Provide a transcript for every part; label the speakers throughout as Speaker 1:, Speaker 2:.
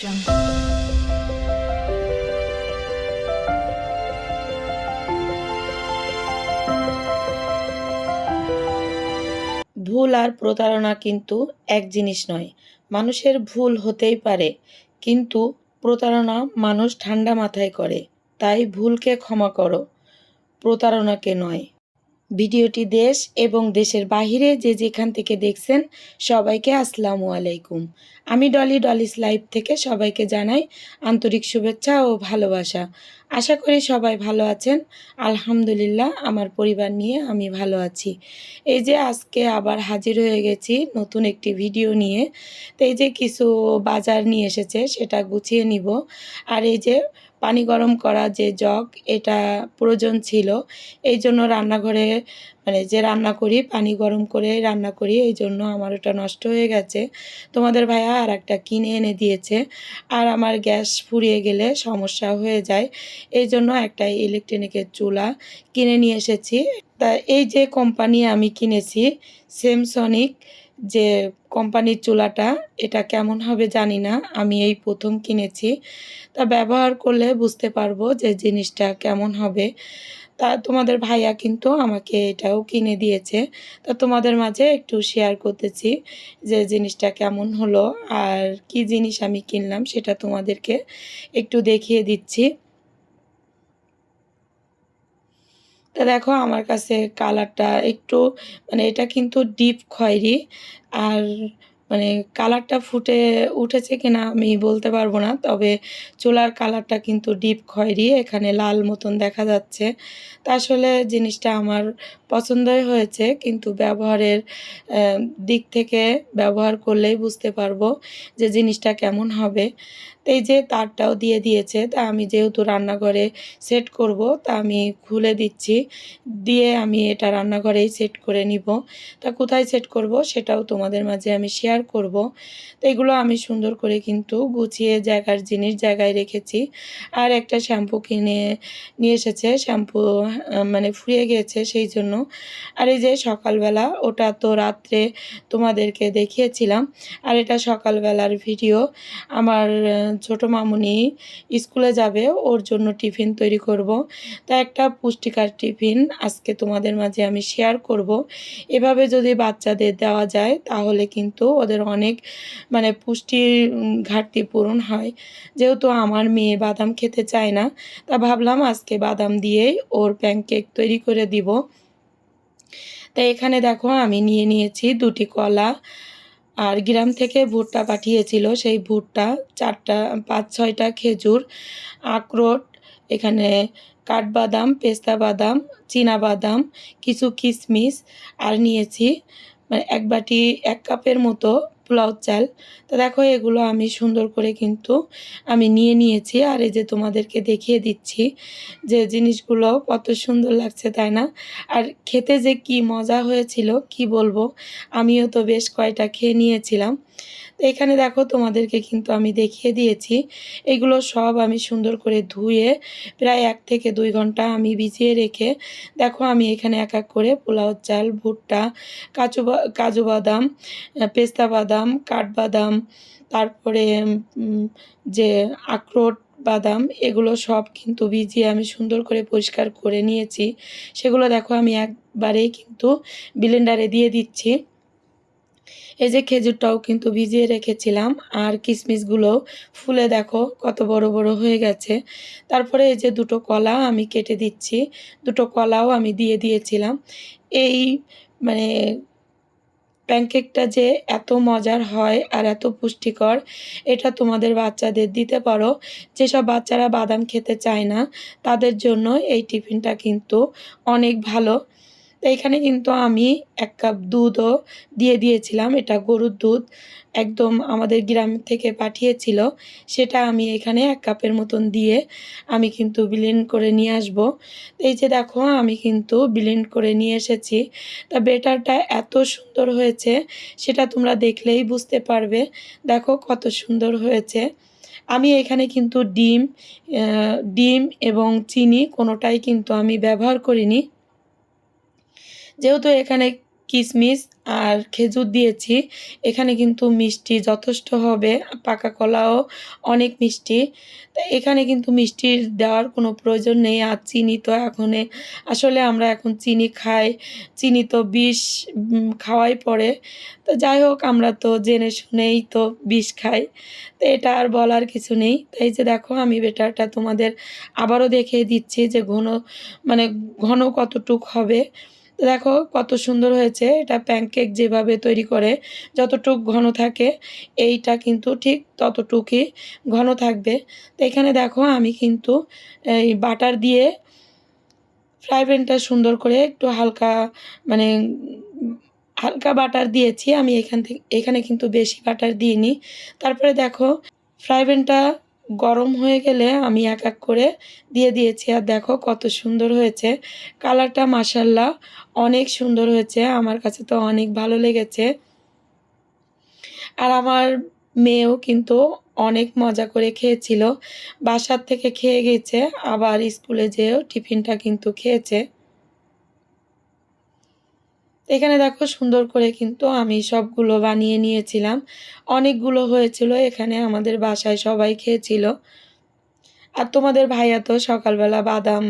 Speaker 1: ভুল আর প্রতারণা কিন্তু এক জিনিস নয়। মানুষের ভুল হতেই পারে, কিন্তু প্রতারণা মানুষ ঠান্ডা মাথায় করে। তাই ভুলকে ক্ষমা করো, প্রতারণাকে নয়। ভিডিওটি দেশ এবং দেশের বাহিরে যে যেখান থেকে দেখছেন সবাইকে আসসালামু আলাইকুম। আমি ডলিস লাইভ থেকে সবাইকে জানাই আন্তরিক শুভেচ্ছা ও ভালোবাসা। আশা করি সবাই ভালো আছেন। আলহামদুলিল্লাহ, আমার পরিবার নিয়ে আমি ভালো আছি। এই যে আজকে আবার হাজির হয়ে গেছি নতুন একটি ভিডিও নিয়ে। তো এই যে কিছু বাজার নিয়ে এসেছে, সেটা গুছিয়ে নিব। আর এই যে পানি গরম করা যে জগ, এটা প্রয়োজন ছিল। এই জন্য রান্নাঘরে যে রান্না করি, পানি গরম করে রান্না করি, এই জন্য আমার ওটা নষ্ট হয়ে গেছে। তোমাদের ভাইয়া আর একটা কিনে এনে দিয়েছে। আর আমার গ্যাস ফুরিয়ে গেলে সমস্যা হয়ে যায়, এই জন্য একটা ইলেকট্রনিকের চুলা কিনে নিয়ে এসেছি। তা এই যে কোম্পানি আমি কিনেছি, স্যামসনিক যে কোম্পানির চুলাটা, এটা কেমন হবে জানি না, আমি এই প্রথম কিনেছি। তা ব্যবহার করলে বুঝতে পারবো যে জিনিসটা কেমন হবে। তা তোমাদের ভাইয়া কিন্তু আমাকে এটাও কিনে দিয়েছে। তা তোমাদের মাঝে একটু শেয়ার করতেছি যে জিনিসটা কেমন হলো আর কি জিনিস আমি কিনলাম, সেটা তোমাদেরকে একটু দেখিয়ে দিচ্ছি। তা দেখো, আমার কাছে কালারটা একটু এটা কিন্তু ডিপ খয়েরি। আর কালারটা ফুটে উঠেছে কিনা আমি বলতে পারবো না, তবে চুলার কালারটা কিন্তু ডিপ খয়েরি, এখানে লাল মতন দেখা যাচ্ছে। তা আসলে জিনিসটা আমার পছন্দই হয়েছে, কিন্তু ব্যবহারের দিক থেকে ব্যবহার করলেই বুঝতে পারবো যে জিনিসটা কেমন হবে। তো এই যে তারটাও দিয়ে দিয়েছে, তা আমি যেহেতু রান্নাঘরে সেট করব, তা আমি খুলে দিচ্ছি। দিয়ে আমি এটা রান্নাঘরেই সেট করে নিব। তা কোথায় সেট করব সেটাও তোমাদের মাঝে আমি শেয়ার করব। তো এগুলো আমি সুন্দর করে কিন্তু গুছিয়ে জায়গার জিনিস জায়গায় রেখেছি। আর একটা শ্যাম্পু কিনে নিয়ে এসেছে, শ্যাম্পু ফুরিয়ে গিয়েছে সেই জন্য। আর এই যে সকালবেলা, ওটা তো রাত্রে তোমাদেরকে দেখিয়েছিলাম। আর এটা সকালবেলার ভিডিও। আমার ছোটো মামুনি স্কুলে যাবে, ওর জন্য টিফিন তৈরি করব। তা একটা পুষ্টিকর টিফিন আজকে তোমাদের মাঝে আমি শেয়ার করব। এভাবে যদি বাচ্চাদের দেওয়া যায় তাহলে কিন্তু ওদের অনেক পুষ্টির ঘাটতি পূরণ হয়। যেহেতু আমার মেয়ে বাদাম খেতে চায় না, তা ভাবলাম আজকে বাদাম দিয়েই ওর প্যানকেক তৈরি করে দিব। তা এখানে দেখো, আমি নিয়ে নিয়েছি 2টি কলা। আর গ্রাম থেকে ভুট্টা পাঠিয়েছিল, সেই ভুট্টা 4টা 5-6টা খেজুর, আখরোট, এখানে কাঠবাদাম, পেস্তা বাদাম, চীনা বাদাম, কিছু কিশমিশ, আর নিয়েছি 1 বাটি 1 কাপের মতো পোলাও চাল। তো দেখো, এগুলো আমি সুন্দর করে কিন্তু আমি নিয়ে নিয়েছি। আর এই যে তোমাদেরকে দেখিয়ে দিচ্ছি যে জিনিসগুলো কত সুন্দর লাগছে, তাই না? আর খেতে যে কি মজা হয়েছিল কি বলবো, আমিও তো বেশ কয়টা খেয়ে নিয়েছিলাম। তো এখানে দেখো, তোমাদেরকে কিন্তু আমি দেখিয়ে দিয়েছি। এগুলো সব আমি সুন্দর করে ধুয়ে প্রায় 1 থেকে 2 ঘন্টা আমি ভিজিয়ে রেখে, দেখো আমি এখানে এক এক করে পোলাও চাল, ভুট্টা, কাজু বাদাম, পেস্তা বাদাম, কাঠবাদাম, তারপরে যে আখরোট বাদাম, এগুলো সব কিন্তু ভিজিয়ে আমি সুন্দর করে পরিষ্কার করে নিয়েছি। সেগুলো দেখো আমি একবারেই কিন্তু ব্লেন্ডারে দিয়ে দিচ্ছি। এই যে খেজুরটাও কিন্তু ভিজিয়ে রেখেছিলাম, আর কিশমিশগুলো ফুলে দেখো কত বড় বড় হয়ে গেছে। তারপরে এই যে 2টো কলা আমি কেটে দিচ্ছি, 2টো কলাও আমি দিয়ে দিয়েছিলাম। এই মানে প্যানকেকটা যে এত মজার হয় আর এত পুষ্টিকর, এটা তোমাদের বাচ্চাদের দিতে পারো। যেসব বাচ্চারা বাদাম খেতে চায় না, তাদের জন্য এই টিফিনটা কিন্তু অনেক ভালো। তো এখানে কিন্তু আমি 1 কাপ দুধও দিয়ে দিয়েছিলাম, এটা গরুর দুধ, একদম আমাদের গ্রাম থেকে পাঠিয়েছিল। সেটা আমি এখানে 1 কাপের মতন দিয়ে আমি কিন্তু ব্লেন্ড করে নিয়ে আসব। তো এই যে দেখো, আমি কিন্তু ব্লেন্ড করে নিয়ে এসেছি। তা বেটারটা এত সুন্দর হয়েছে, সেটা তোমরা দেখলেই বুঝতে পারবে। দেখো কত সুন্দর হয়েছে। আমি এখানে কিন্তু ডিম এবং চিনি কোনোটাই কিন্তু আমি ব্যবহার করিনি। যেহেতু এখানে কিশমিশ আর খেজুর দিয়েছি। এখানে কিন্তু মিষ্টি যথেষ্ট হবে, পাকা কলাও অনেক মিষ্টি। তো এখানে কিন্তু মিষ্টির দেওয়ার কোনো প্রয়োজন নেই। আর চিনি তো আসলে আমরা এখন চিনি খাই, চিনি তো বিষ খাওয়াই পড়ে। তো যাই হোক, আমরা তো জেনে শুনেই তো বিষ খাই। তো এটা আর বলার কিছু নেই। তো এই যে দেখো, আমি ব্যাটারটা তোমাদের আবারও দেখিয়ে দিচ্ছি যে মানে ঘন কতটুক হবে। তো দেখো কত সুন্দর হয়েছে। এটা প্যানকেক যেভাবে তৈরি করে যতটুক ঘন থাকে, এইটা কিন্তু ঠিক ততটুকুই ঘন থাকবে। তো এখানে দেখো আমি কিন্তু এই বাটার দিয়ে ফ্রাই প্যানটা সুন্দর করে একটু হালকা মানে হালকা বাটার দিয়েছি আমি। এখানে কিন্তু বেশি বাটার দিইনি। তারপরে দেখো ফ্রাই প্যানটা গরম হয়ে গেলে আমি এক এক করে দিয়ে দিয়েছি। আর দেখো কত সুন্দর হয়েছে কালারটা, মাশাআল্লাহ অনেক সুন্দর হয়েছে। আমার কাছে তো অনেক ভালো লেগেছে। আর আমার মেয়েও কিন্তু অনেক মজা করে খেয়েছিল। বাসার থেকে খেয়ে গেছে, আবার স্কুলে যেয়েও টিফিনটা কিন্তু খেয়েছে। এখানে দেখো সুন্দর করে কিন্তু আমি সবগুলো বানিয়ে নিয়েছিলাম। অনেকগুলো হয়েছিল, এখানে আমাদের বাসায় সবাই খেয়েছিল। আর তোমাদের ভাইয়া তো সকালবেলা বাদাম,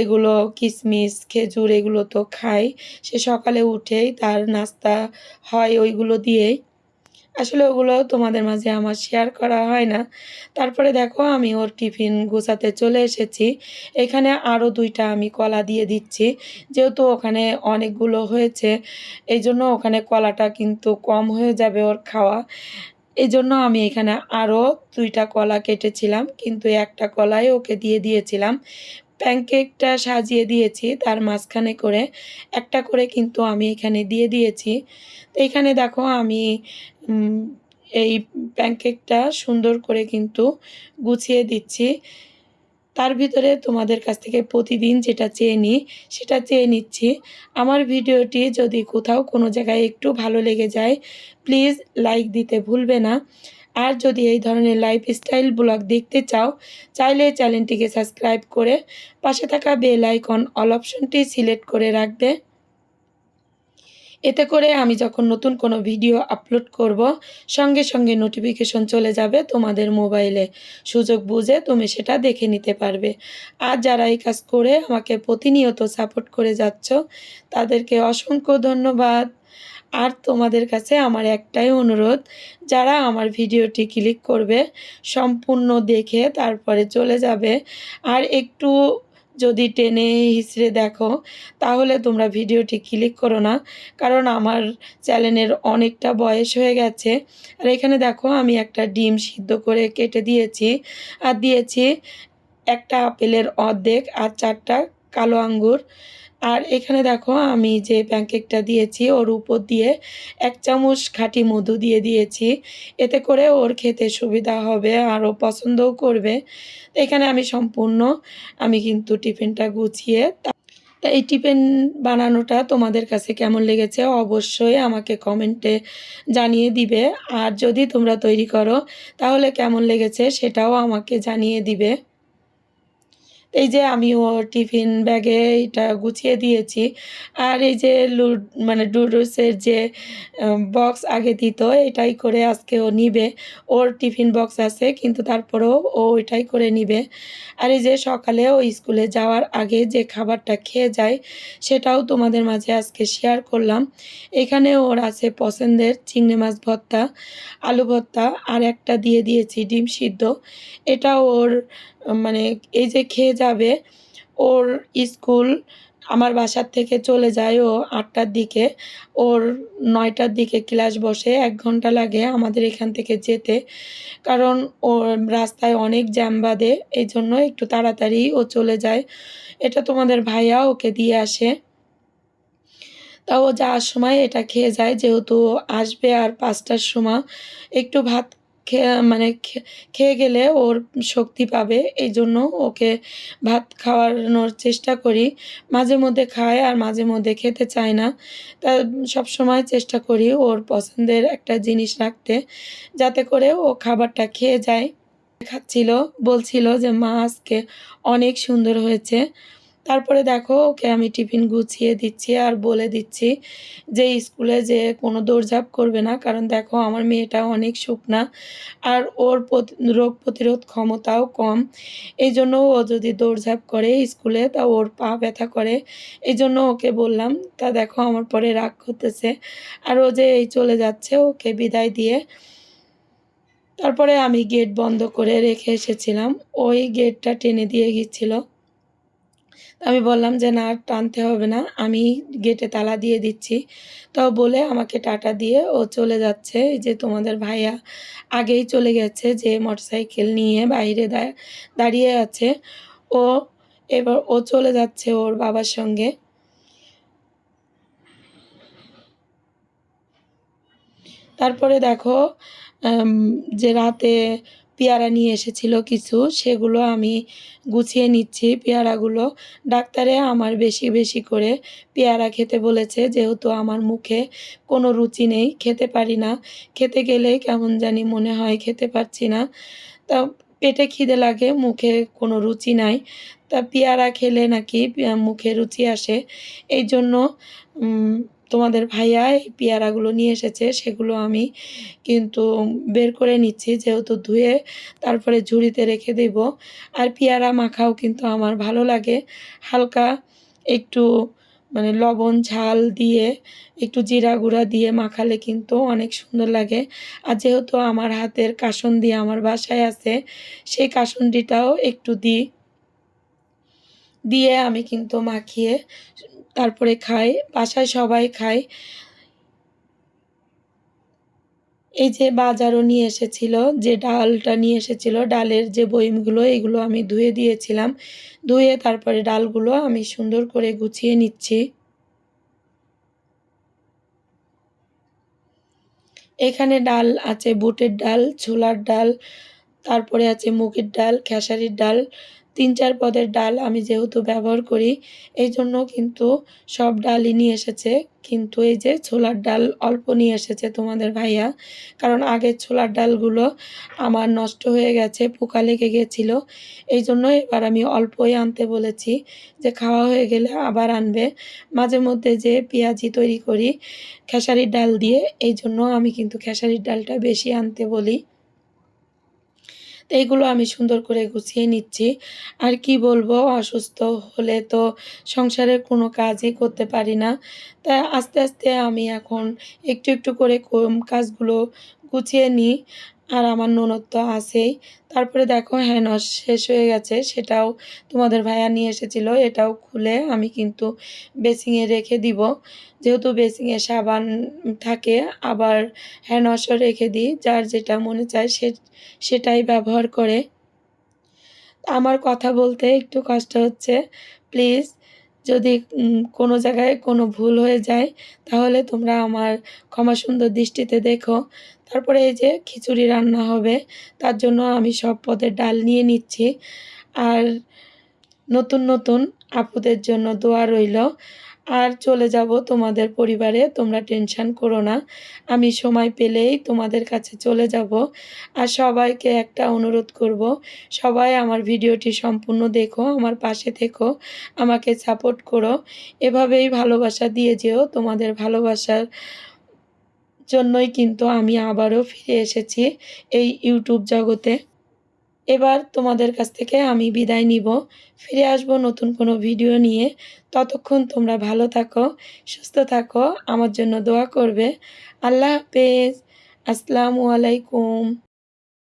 Speaker 1: এগুলো কিশমিশ, খেজুর এগুলো তো খায়। সে সকালে উঠেই তার নাস্তা হয় ওইগুলো দিয়েই। আসলে ওগুলো তোমাদের মাঝে আমার শেয়ার করা হয় না। তারপরে দেখো আমি ওর টিফিন গুছাতে চলে এসেছি। এখানে আরও ২টা আমি কলা দিয়ে দিচ্ছি। যেহেতু ওখানে অনেকগুলো হয়েছে, এইজন্য ওখানে কলাটা কিন্তু কম হয়ে যাবে ওর খাওয়া। এজন্য আমি এখানে আরও ২টা কলা কেটেছিলাম, কিন্তু একটা কলাই ওকে দিয়ে দিয়েছিলাম। প্যানকেকটা সাজিয়ে দিয়েছি তার মাঝখানে করে, একটা করে কিন্তু আমি এখানে দিয়ে দিয়েছি। তো এখানে দেখো আমি উম এই প্যানকেকটা সুন্দর করে কিন্তু গুছিয়ে দিচ্ছি। তার ভিতরে তোমাদের কাছ থেকে প্রতিদিন যেটা চেয়ে নিই, সেটা চেয়ে নিচ্ছি। আমার ভিডিওটি যদি কোথাও কোনো জায়গায় একটু ভালো লেগে যায়, প্লিজ লাইক দিতে ভুলবে না। আর যদি এই ধরনের লাইফস্টাইল ব্লগ দেখতে চাও, চাইলে চ্যানেলটিকে সাবস্ক্রাইব করে পাশে থাকা বেল আইকন অল অপশনটি সিলেক্ট করে রাখবে। এতে করে আমি যখন নতুন কোনো ভিডিও আপলোড করব, সঙ্গে সঙ্গে নোটিফিকেশন চলে যাবে তোমাদের মোবাইলে। সুযোগ বুঝে তুমি সেটা দেখে নিতে পারবে। আর যারা এই কাজ করে আমাকে প্রতিনিয়ত সাপোর্ট করে যাচ্ছ, তাদেরকে অসংখ্য ধন্যবাদ। আর তোমাদের কাছে আমার একটাই অনুরোধ, যারা আমার ভিডিওটি ক্লিক করবে, সম্পূর্ণ দেখে তারপরে চলে যাবে। আর একটু যদি টেনে হিচড়ে দেখো, তাহলে তোমরা ভিডিওটি ক্লিক করো না, কারণ আমার চ্যানেলের অনেকটা বয়স হয়ে গেছে। আর এখানে দেখো আমি একটা ডিম সিদ্ধ করে কেটে দিয়েছি, আর দিয়েছি একটা আপেলের অর্ধেক আর 4টা কালো আঙ্গুর। আর এখানে দেখো আমি যে প্যানকেকটা দিয়েছি ওর উপর দিয়ে 1 চামচ খাঁটি মধু দিয়ে দিয়েছি। এতে করে ওর খেতে সুবিধা হবে আর ও পছন্দও করবে। তো এখানে আমি কিন্তু টিফিনটা গুছিয়ে তা এই টিফিন বানানোটা তোমাদের কাছে কেমন লেগেছে অবশ্যই আমাকে কমেন্টে জানিয়ে দিবে। আর যদি তোমরা তৈরি করো, তাহলে কেমন লেগেছে সেটাও আমাকে জানিয়ে দিবে। এই যে আমি ওর টিফিন ব্যাগে এটা গুছিয়ে দিয়েছি। আর এই যে মানে নুডলসের যে বক্স আগে দিত, এটাই করে আজকে ও নিবে। ওর টিফিন বক্স আছে, কিন্তু তারপরেও ও ওইটাই করে নিবে। আর এই যে সকালে ও স্কুলে যাওয়ার আগে যে খাবারটা খেয়ে যায়, সেটাও তোমাদের মাঝে আজকে শেয়ার করলাম। এখানে ওর আছে পছন্দের চিংড়ি মাছ ভর্তা, আলু ভর্তা, আর একটা দিয়ে দিয়েছি ডিম সিদ্ধ। এটা ওর মানে এই যে খেয়ে যাবে। ওর স্কুল আমার বাসার থেকে চলে যায় ও 8টার দিকে। ওর 9টার দিকে ক্লাস বসে, 1 ঘন্টা লাগে আমাদের এখান থেকে যেতে। কারণ ওর রাস্তায় অনেক জ্যাম বাঁধে, এইজন্য একটু তাড়াতাড়ি ও চলে যায়। এটা তোমাদের ভাইয়া ওকে দিয়ে আসে। তা ও যাওয়ার সময় এটা খেয়ে যায়, যেহেতু ও আসবে আর 5টার সময়। একটু ভাত খেয়ে গেলে ওর শক্তি পাবে, এইজন্য ওকে ভাত খাওয়ানোর চেষ্টা করি। মাঝে মধ্যে খায় আর মাঝে মধ্যে খেতে চায় না। তা সবসময় চেষ্টা করি ওর পছন্দের একটা জিনিস রাখতে, যাতে করে ও খাবারটা খেয়ে যায়। খাচ্ছিল, বলছিল যে, "মা আজকে অনেক সুন্দর হয়েছে।" তারপরে দেখো ওকে আমি টিফিন গুছিয়ে দিচ্ছি আর বলে দিচ্ছি যে স্কুলে যেয়ে কোনো দৌড়ঝাঁপ করবে না। কারণ দেখো আমার মেয়েটা অনেক শুকনা আর ওর রোগ প্রতিরোধ ক্ষমতাও কম। এইজন্য ও যদি দৌড়ঝাঁপ করে স্কুলে তা ওর পা ব্যথা করে। এইজন্য ওকে বললাম। তা দেখো আমার পরে রাগ করতেছে। আর ও যে এই চলে যাচ্ছে ওকে বিদায় দিয়ে তারপরে আমি গেট বন্ধ করে রেখে এসেছিলাম। ওই গেটটা টেনে দিয়ে গিয়েছিল। আমি বললাম যে, "না আর টানতে হবে না। আমি গেটে তালা দিয়ে দিচ্ছি।" তাও বলে আমাকে টাটা দিয়ে ও চলে যাচ্ছে। এই যে তোমাদের ভাইয়া আগেই চলে গেছে যে মোটরসাইকেল নিয়ে বাইরে দাঁড়িয়ে আছে। ও এবার ও চলে যাচ্ছে ওর বাবার সঙ্গে। তারপরে দেখো আম যে রাতে পেয়ারা নিয়ে এসেছিল কিছু, সেগুলো আমি গুছিয়ে নিচ্ছি পেয়ারাগুলো। ডাক্তারে আমার বেশি, বেশি করে পেয়ারা খেতে বলেছে। যেহেতু আমার মুখে কোনো রুচি নেই, খেতে পারি না। খেতে গেলেই কেমন জানি মনে হয় খেতে পারছি না। তা পেটে খিদে লাগে, মুখে কোনো রুচি নাই। তা পেয়ারা খেলে নাকি মুখে রুচি আসে। এইজন্য উম তোমাদের ভাইয়া এই পেয়ারাগুলো নিয়ে এসেছে। সেগুলো আমি কিন্তু বের করে নিচ্ছি যেহেতু ধুয়ে তারপরে ঝুড়িতে রেখে দেব। আর পেয়ারা মাখাও কিন্তু আমার ভালো লাগে। হালকা একটু মানে লবণ, ঝাল দিয়ে একটু জিরা গুঁড়া দিয়ে মাখালে কিন্তু অনেক সুন্দর লাগে। আর যেহেতু আমার হাতের কাসুন্দি আমার বাসায় আছে, সেই কাসুন্দিটাও একটু দিয়ে আমি কিন্তু মাখিয়ে তারপরে খাই। বাসায় সবাই খায়। এই যে বাজারও নিয়ে এসেছিল, যে ডালটা নিয়ে এসেছিল, ডালের যে বয়মগুলো এগুলো আমি ধুয়ে দিয়েছিলাম। ধুয়ে তারপরে ডালগুলো আমি সুন্দর করে গুছিয়ে নিচ্ছি। এখানে ডাল আছে বুটের ডাল, ছোলার ডাল, তারপরে আছে মুগের ডাল, খেসারির ডাল। ৩-৪ পদের ডাল আমি যেহেতু ব্যবহার করি, এইজন্য কিন্তু সব ডালই নিয়ে এসেছে। কিন্তু এই যে ছোলার ডাল অল্প নিয়ে এসেছে তোমাদের ভাইয়া। কারণ আগের ছোলার ডালগুলো আমার নষ্ট হয়ে গেছে, পোকা লেগে গিয়েছিল। এইজন্য এবার আমি অল্পই আনতে বলেছি যে খাওয়া হয়ে গেলে আবার আনবে। মাঝে মধ্যে যে পেঁয়াজি তৈরি করি খেসারির ডাল দিয়ে, এইজন্য আমি কিন্তু খেসারির ডালটা বেশি আনতে বলি। তো এইগুলো আমি সুন্দর করে গুছিয়ে নিচ্ছি। আর কি বলবো, অসুস্থ হলে তো সংসারের কোনো কাজই করতে পারি না। তাই আস্তে, আস্তে আমি এখন একটু, একটু করে কাজগুলো গুছিয়ে নিই। আর আমার ননদ তো আছেই। তারপরে দেখো হ্যান্ড ওয়াশ শেষ হয়ে গেছে, সেটাও তোমাদের ভাইয়া নিয়ে এসেছিল। এটাও খুলে আমি কিন্তু বেসিংয়ে রেখে দিব। যেহেতু বেসিংয়ে সাবান থাকে, আবার হ্যান্ড ওয়াশও রেখে দিই। যার যেটা মনে চায় সেটাই ব্যবহার করে। আমার কথা বলতে একটু কষ্ট হচ্ছে। প্লিজ যদি কোনো জায়গায় কোনো ভুল হয়ে যায় তাহলে তোমরা আমার ক্ষমা সুন্দর দৃষ্টিতে দেখো। তারপরে এই যে খিচুড়ি রান্না হবে, তার জন্য আমি সব পদের ডাল নিয়ে নিচ্ছি। আর নতুন, নতুন আপুদের জন্য দোয়া রইল। আর চলে যাব তোমাদের পরিবারে, তোমরা টেনশন করো না। আমি সময় পেলেই তোমাদের কাছে চলে যাব। আর সবাইকে একটা অনুরোধ করব, সবাই আমার ভিডিওটি সম্পূর্ণ দেখো, আমার পাশে থেকো, আমাকে সাপোর্ট করো। এভাবেই ভালোবাসা দিয়ে যেও। তোমাদের ভালোবাসার জন্যই কিন্তু আমি আবারও ফিরে এসেছি এই ইউটিউব জগতে। এবার তোমাদের কাছ থেকে আমি বিদায় নিব। ফিরে আসব নতুন কোনো ভিডিও নিয়ে। ততক্ষণ তোমরা ভালো থাকো, সুস্থ থাকো, আমার জন্য দোয়া করবে। আল্লাহ হাফেজ। আসসালামু আলাইকুম।